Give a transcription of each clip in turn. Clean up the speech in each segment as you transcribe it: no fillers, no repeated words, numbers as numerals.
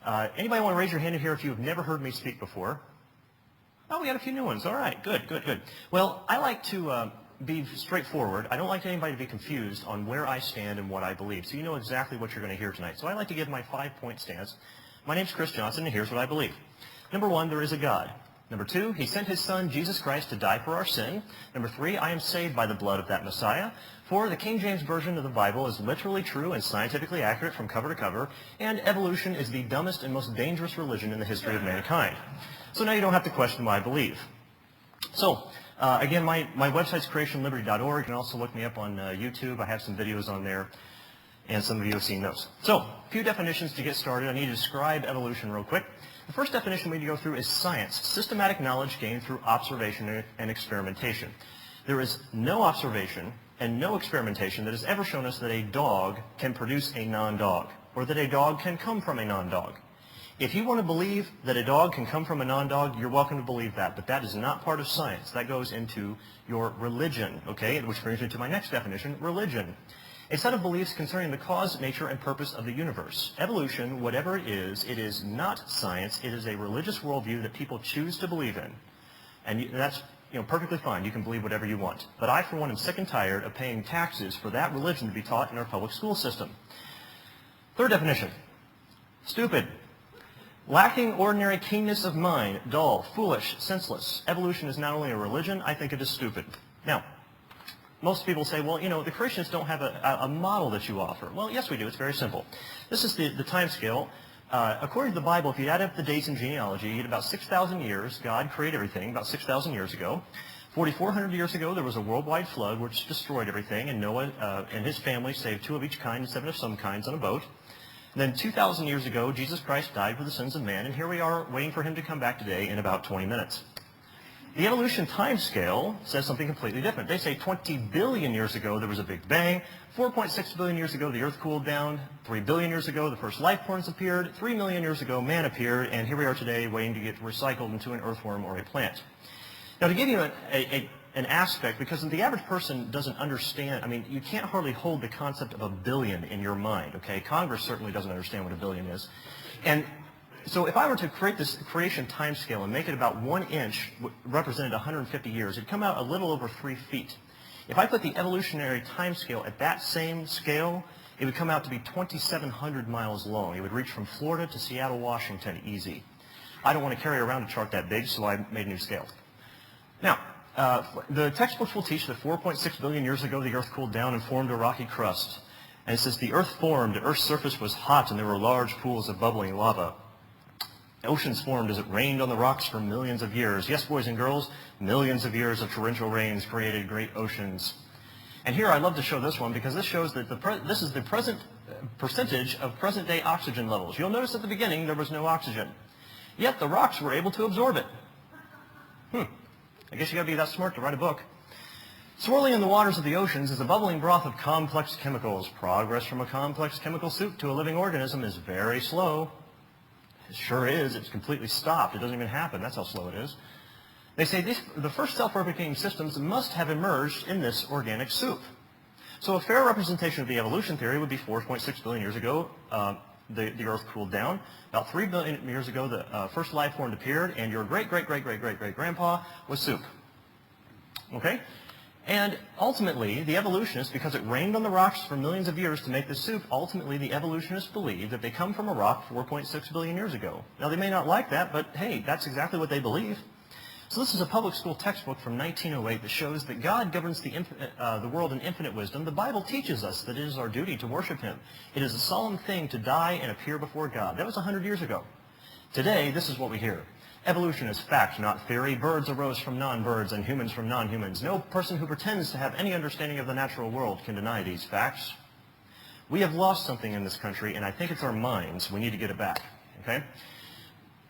Anybody want to raise your hand in here if you've never heard me speak before? Oh, we got a few new ones. All right, good, good, good. Well, I like to be straightforward. I don't like anybody to be confused on where I stand and what I believe. So you know exactly what you're going to hear tonight. So I like to give my 5-point stance. My name's Chris Johnson, and here's what I believe. Number 1, there is a God. Number 2, he sent his son, Jesus Christ, to die for our sin. Number 3, I am saved by the blood of that Messiah. 4, the King James Version of the Bible is literally true and scientifically accurate from cover to cover. And evolution is the dumbest and most dangerous religion in the history of mankind. So now you don't have to question what I believe. So, again, my website's creationliberty.org. You can also look me up on YouTube. I have some videos on there, and some of you have seen those. So, a few definitions to get started. I need to describe evolution real quick. The first definition we need to go through is science, systematic knowledge gained through observation and experimentation. There is no observation and no experimentation that has ever shown us that a dog can produce a non-dog, or that a dog can come from a non-dog. If you want to believe that a dog can come from a non-dog, you're welcome to believe that, but that is not part of science. That goes into your religion, okay? Which brings me to my next definition, religion. A set of beliefs concerning the cause, nature, and purpose of the universe. Evolution, whatever it is not science. It is a religious worldview that people choose to believe in. And that's perfectly fine. You can believe whatever you want. But I, for one, am sick and tired of paying taxes for that religion to be taught in our public school system. Third definition, stupid. Lacking ordinary keenness of mind, dull, foolish, senseless. Evolution is not only a religion, I think it is stupid. Now, most people say, well, the Christians don't have a model that you offer. Well, yes, we do. It's very simple. This is the time scale. According to the Bible, if you add up the dates in genealogy, you get about 6,000 years. God created everything about 6,000 years ago. 4,400 years ago, there was a worldwide flood which destroyed everything, and Noah and his family saved 2 of each kind and 7 of some kinds on a boat. And then 2,000 years ago, Jesus Christ died for the sins of man, and here we are waiting for him to come back today in about 20 minutes. The evolution time scale says something completely different. They say 20 billion years ago there was a big bang, 4.6 billion years ago the earth cooled down, 3 billion years ago the first life forms appeared, 3 million years ago man appeared, and here we are today waiting to get recycled into an earthworm or a plant. Now, to give you an aspect, because the average person doesn't understand, you can't hardly hold the concept of a billion in your mind, okay? Congress certainly doesn't understand what a billion is. And so if I were to create this creation time scale and make it about 1 inch, represented 150 years, it'd come out a little over 3 feet. If I put the evolutionary time scale at that same scale, it would come out to be 2,700 miles long. It would reach from Florida to Seattle, Washington, easy. I don't want to carry around a chart that big, so I made a new scale. Now, the textbooks will teach that 4.6 billion years ago the earth cooled down and formed a rocky crust. And it says the earth formed, the earth's surface was hot, and there were large pools of bubbling lava. Oceans formed as it rained on the rocks for millions of years. Yes, boys and girls, millions of years of torrential rains created great oceans. And here I love to show this one because this shows that this is the present percentage of present-day oxygen levels. You'll notice at the beginning there was no oxygen. Yet the rocks were able to absorb it. I guess you got to be that smart to write a book. Swirling in the waters of the oceans is a bubbling broth of complex chemicals. Progress from a complex chemical soup to a living organism is very slow. It sure is. It's completely stopped. It doesn't even happen. That's how slow it is. They say the first self-replicating systems must have emerged in this organic soup. So a fair representation of the evolution theory would be 4.6 billion years ago, the earth cooled down. About 3 billion years ago, the first life form appeared, and your great-great-great-great-great-great-grandpa was soup. Okay? And ultimately, the evolutionists, because it rained on the rocks for millions of years to make this soup, ultimately the evolutionists believe that they come from a rock 4.6 billion years ago. Now, they may not like that, but hey, that's exactly what they believe. So this is a public school textbook from 1908 that shows that God governs the world in infinite wisdom. The Bible teaches us that it is our duty to worship him. It is a solemn thing to die and appear before God. That was 100 years ago. Today, this is what we hear. Evolution is fact, not theory. Birds arose from non-birds and humans from non-humans. No person who pretends to have any understanding of the natural world can deny these facts. We have lost something in this country, and I think it's our minds. We need to get it back. Okay?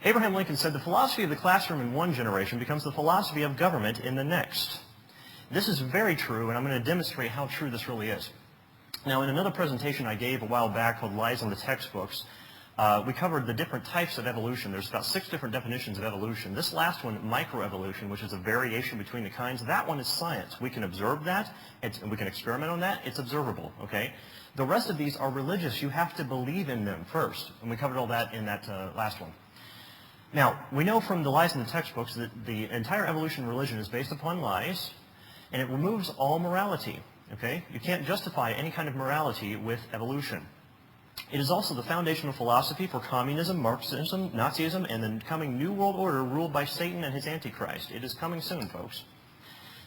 Abraham Lincoln said, the philosophy of the classroom in one generation becomes the philosophy of government in the next. This is very true, and I'm going to demonstrate how true this really is. Now, in another presentation I gave a while back called Lies on the Textbooks, We covered the different types of evolution. There's about 6 different definitions of evolution. This last one, microevolution, which is a variation between the kinds, that one is science. We can observe that, and we can experiment on that. It's observable, okay? The rest of these are religious. You have to believe in them first, and we covered all that in that last one. Now, we know from the lies in the textbooks that the entire evolution of religion is based upon lies, and it removes all morality, okay? You can't justify any kind of morality with evolution. It is also the foundational philosophy for communism, Marxism, Nazism, and the coming New World Order ruled by Satan and his Antichrist. It is coming soon, folks.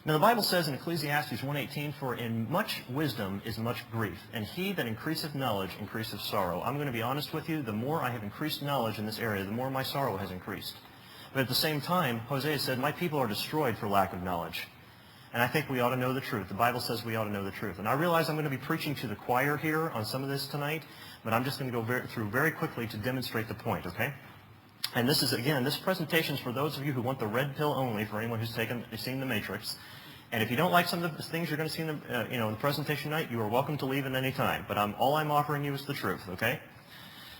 Now, the Bible says in Ecclesiastes 1:18, "For in much wisdom is much grief, and he that increaseth knowledge increaseth sorrow." I'm going to be honest with you. The more I have increased knowledge in this area, the more my sorrow has increased. But at the same time, Hosea said, "My people are destroyed for lack of knowledge." And I think we ought to know the truth. The Bible says we ought to know the truth. And I realize I'm going to be preaching to the choir here on some of this tonight, but I'm just going to go through very quickly to demonstrate the point, okay? And this is, again, this presentation is for those of you who want the red pill only, for anyone who's seen The Matrix. And if you don't like some of the things you're going to see in the, in the presentation tonight, you are welcome to leave at any time. But all I'm offering you is the truth, okay?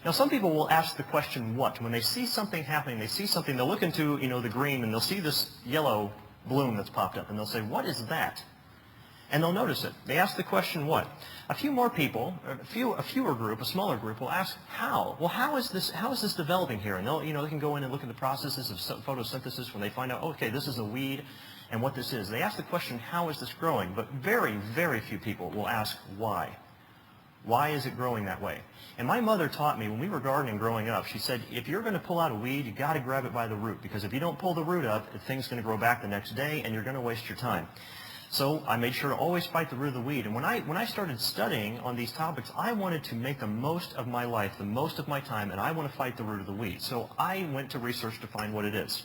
Now, some people will ask the question, what? When they see something happening, they see something, they'll look into, the green, and they'll see this yellow bloom that's popped up, and they'll say, "What is that?" And they'll notice it. They ask the question, what? A few more people, a fewer group, a smaller group, will ask, how? Well, how is this developing here? And they'll, they can go in and look at the processes of photosynthesis when they find out, okay, this is a weed, and what this is. They ask the question, how is this growing? But very, very few people will ask, why? Why is it growing that way? And my mother taught me, when we were gardening growing up, she said, if you're going to pull out a weed, you got to grab it by the root, because if you don't pull the root up, the thing's going to grow back the next day, and you're going to waste your time. So I made sure to always fight the root of the weed. And when I started studying on these topics, I wanted to make the most of my life, the most of my time, and I want to fight the root of the weed. So I went to research to find what it is.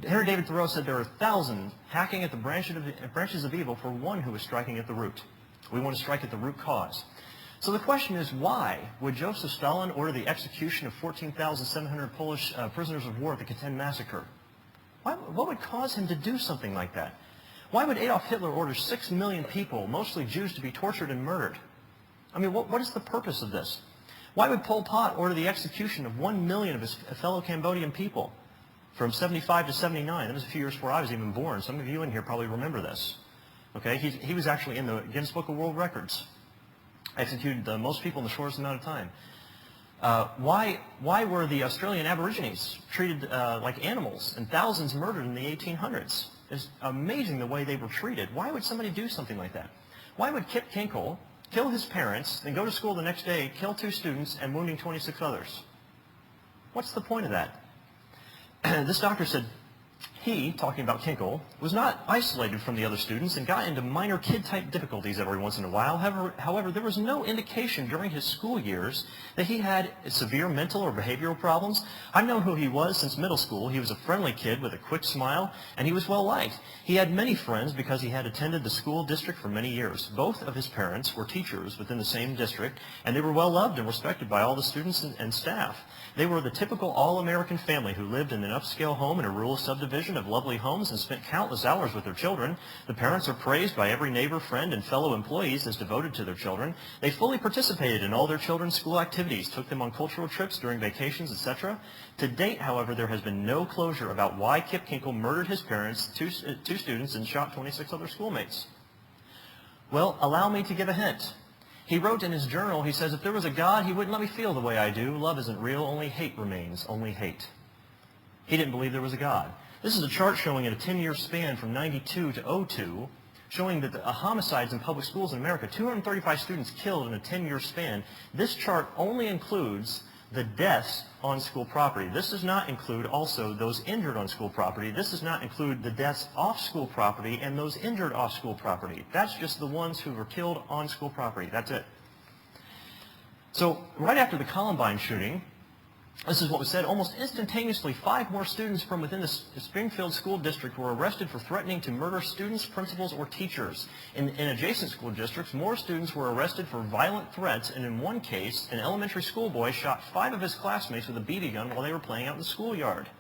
Henry David Thoreau said there are 1,000 hacking at the branches of evil for one who is striking at the root. We want to strike at the root cause. So the question is, why would Joseph Stalin order the execution of 14,700 Polish prisoners of war at the Katyn massacre? What would cause him to do something like that? Why would Adolf Hitler order 6 million people, mostly Jews, to be tortured and murdered? I mean, what is the purpose of this? Why would Pol Pot order the execution of 1 million of his fellow Cambodian people from 75 to 79? That was a few years before I was even born. Some of you in here probably remember this. Okay, he was actually in the Guinness Book of World Records. Executed the most people in the shortest amount of time. Why were the Australian Aborigines treated like animals and thousands murdered in the 1800s? It's amazing the way they were treated. Why would somebody do something like that? Why would Kip Kinkle kill his parents, then go to school the next day, kill 2 students, and wounding 26 others? What's the point of that? This doctor said he, talking about Kinkle, was not isolated from the other students and got into minor kid-type difficulties every once in a while. However, there was no indication during his school years that he had severe mental or behavioral problems. I've known who he was since middle school. He was a friendly kid with a quick smile, and he was well-liked. He had many friends because he had attended the school district for many years. Both of his parents were teachers within the same district, and they were well-loved and respected by all the students and staff. They were the typical all-American family who lived in an upscale home in a rural subdivision of lovely homes and spent countless hours with their children. The parents are praised by every neighbor, friend, and fellow employees as devoted to their children. They fully participated in all their children's school activities, took them on cultural trips during vacations, etc. To date, however, there has been no closure about why Kip Kinkle murdered his parents, two students, and shot 26 other schoolmates. Well, allow me to give a hint. He wrote in his journal, he says, if there was a God, he wouldn't let me feel the way I do. Love isn't real, only hate remains, only hate. He didn't believe there was a God. This is a chart showing in a 10-year span from 92 to 02, showing that the homicides in public schools in America, 235 students killed in a 10-year span. This chart only includes the deaths on school property. This does not include also those injured on school property. This does not include the deaths off school property and those injured off school property. That's just the ones who were killed on school property. That's it. So right after the Columbine shooting, this is what was said. Almost instantaneously, 5 more students from within the Springfield School District were arrested for threatening to murder students, principals, or teachers. In adjacent school districts, more students were arrested for violent threats, and in one case, an elementary school boy shot 5 of his classmates with a BB gun while they were playing out in the schoolyard.